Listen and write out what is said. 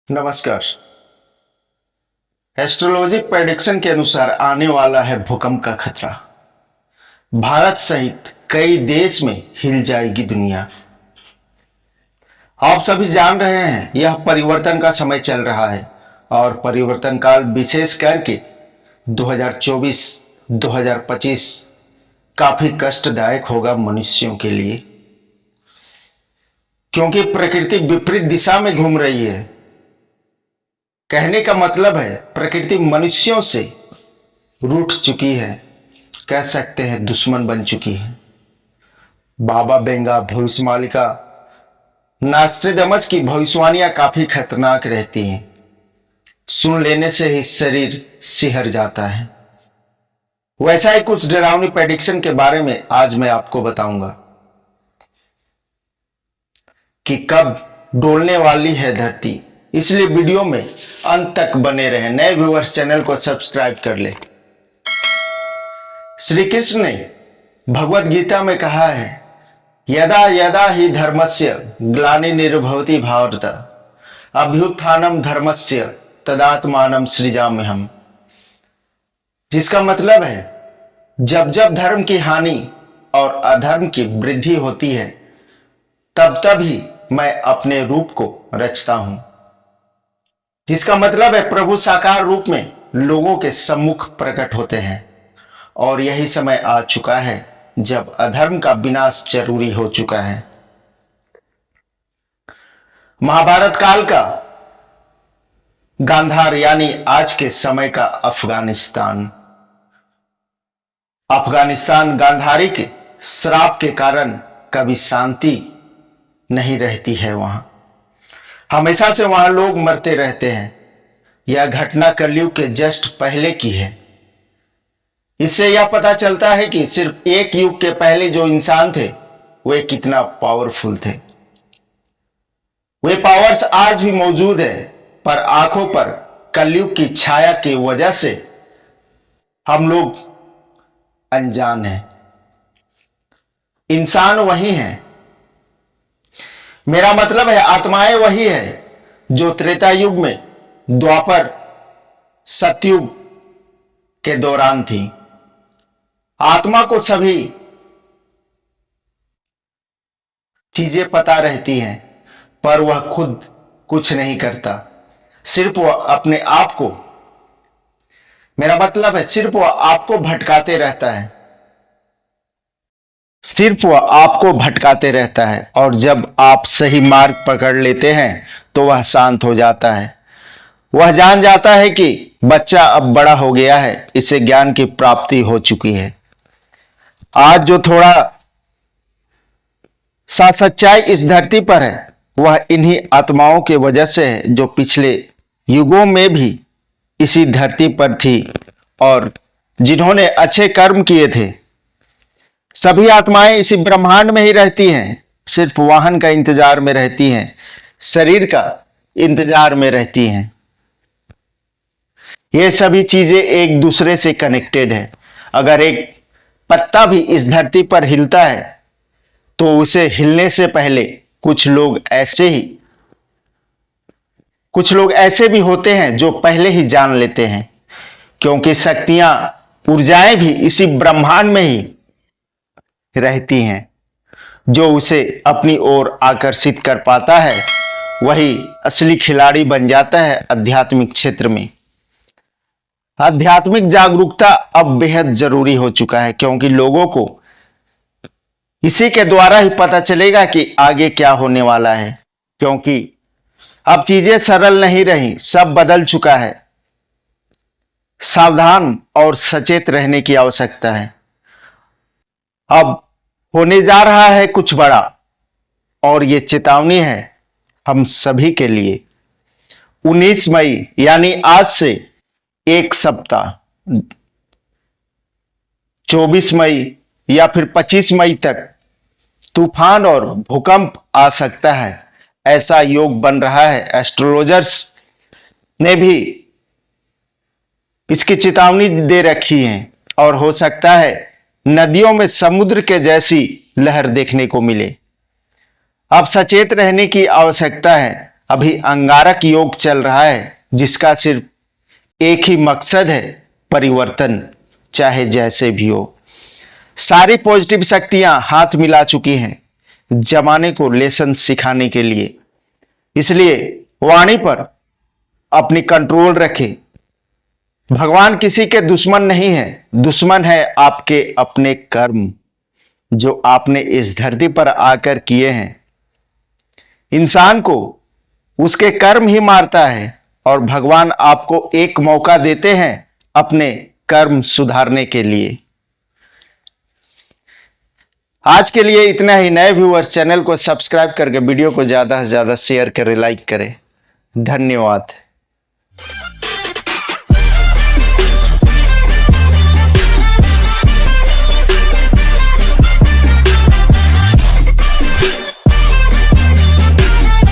नमस्कार। Astrology prediction के अनुसार आने वाला है भूकंप का खतरा। भारत सहित कई देश में हिल जाएगी दुनिया। आप सभी जान रहे हैं यह परिवर्तन का समय चल रहा है और परिवर्तन काल विशेष करके 2024-2025 काफी कष्टदायक होगा मनुष्यों के लिए, क्योंकि प्रकृति विपरीत दिशा में घूम रही है। कहने का मतलब है प्रकृति मनुष्यों से रूठ चुकी है, कह सकते हैं दुश्मन बन चुकी है। बाबा बेंगा, भविष्यवाणिका, नास्ट्रेडमस की भविष्यवाणियां काफी खतरनाक रहती हैं। सुन लेने से ही शरीर सिहर जाता है। वैसा ही कुछ डरावनी प्रेडिक्शन के बारे में आज मैं आपको बताऊंगा कि कब डोलने वाली है धरती। इसलिए वीडियो में अंत तक बने रहें। नए व्यूअर्स चैनल को सब्सक्राइब कर ले। श्री कृष्ण ने भगवत गीता में कहा है, यदा यदा ही धर्मस्य ग्लानिर्भवति भारत अभ्युत्थानम धर्मस्य तदात्मानं सृजाम्यहम्। जिसका मतलब है जब जब धर्म की हानि और अधर्म की वृद्धि होती है तब तब ही मैं अपने रूप को रचता हूं। जिसका मतलब है प्रभु साकार रूप में लोगों के सम्मुख प्रकट होते हैं और यही समय आ चुका है जब अधर्म का विनाश जरूरी हो चुका है। महाभारत काल का गांधार यानी आज के समय का अफगानिस्तान गांधारी के श्राप के कारण कभी शांति नहीं रहती है। वहां हमेशा से वहां लोग मरते रहते हैं। यह घटना कलयुग के जस्ट पहले की है। इससे यह पता चलता है कि सिर्फ एक युग के पहले जो इंसान थे वे कितना पावरफुल थे। वे पावर्स आज भी मौजूद है, पर आंखों पर कलयुग की छाया की वजह से हम लोग अनजान हैं। इंसान वही है, मेरा मतलब है आत्माएं वही है जो त्रेता युग में, द्वापर, सतयुग के दौरान थी। आत्मा को सभी चीजें पता रहती हैं, पर वह खुद कुछ नहीं करता। सिर्फ वह अपने आप को, मेरा मतलब है सिर्फ वह आपको भटकाते रहता है। सिर्फ वह आपको भटकाते रहता है और जब आप सही मार्ग पकड़ लेते हैं तो वह शांत हो जाता है। वह जान जाता है कि बच्चा अब बड़ा हो गया है, इसे ज्ञान की प्राप्ति हो चुकी है। आज जो थोड़ा सा सच्चाई इस धरती पर है वह इन्हीं आत्माओं के वजह से है जो पिछले युगों में भी इसी धरती पर थी और जिन्होंने अच्छे कर्म किए थे। सभी आत्माएं इसी ब्रह्मांड में ही रहती हैं, सिर्फ वाहन का इंतजार में रहती हैं, शरीर का इंतजार में रहती हैं। ये सभी चीजें एक दूसरे से कनेक्टेड है। अगर एक पत्ता भी इस धरती पर हिलता है तो उसे हिलने से पहले कुछ लोग ऐसे भी होते हैं जो पहले ही जान लेते हैं, क्योंकि शक्तियां, ऊर्जाएं भी इसी ब्रह्मांड में ही रहती हैं। जो उसे अपनी ओर आकर्षित कर पाता है वही असली खिलाड़ी बन जाता है आध्यात्मिक क्षेत्र में। आध्यात्मिक जागरूकता अब बेहद जरूरी हो चुका है, क्योंकि लोगों को इसी के द्वारा ही पता चलेगा कि आगे क्या होने वाला है। क्योंकि अब चीजें सरल नहीं रही, सब बदल चुका है। सावधान और सचेत रहने की आवश्यकता है। अब होने जा रहा है कुछ बड़ा और ये चेतावनी है हम सभी के लिए। 19 मई यानी आज से एक सप्ताह, 24 मई या फिर 25 मई तक तूफान और भूकंप आ सकता है, ऐसा योग बन रहा है। एस्ट्रोलॉजर्स ने भी इसकी चेतावनी दे रखी है और हो सकता है नदियों में समुद्र के जैसी लहर देखने को मिले। अब सचेत रहने की आवश्यकता है। अभी अंगारक योग चल रहा है, जिसका सिर्फ एक ही मकसद है, परिवर्तन, चाहे जैसे भी हो। सारी पॉजिटिव शक्तियां हाथ मिला चुकी हैं जमाने को लेसन सिखाने के लिए। इसलिए वाणी पर अपनी कंट्रोल रखें। भगवान किसी के दुश्मन नहीं है, दुश्मन है आपके अपने कर्म जो आपने इस धरती पर आकर किए हैं। इंसान को उसके कर्म ही मारता है और भगवान आपको एक मौका देते हैं अपने कर्म सुधारने के लिए। आज के लिए इतना ही। नए व्यूअर्स चैनल को सब्सक्राइब करके वीडियो को ज्यादा से ज्यादा शेयर करें, लाइक करें। धन्यवाद।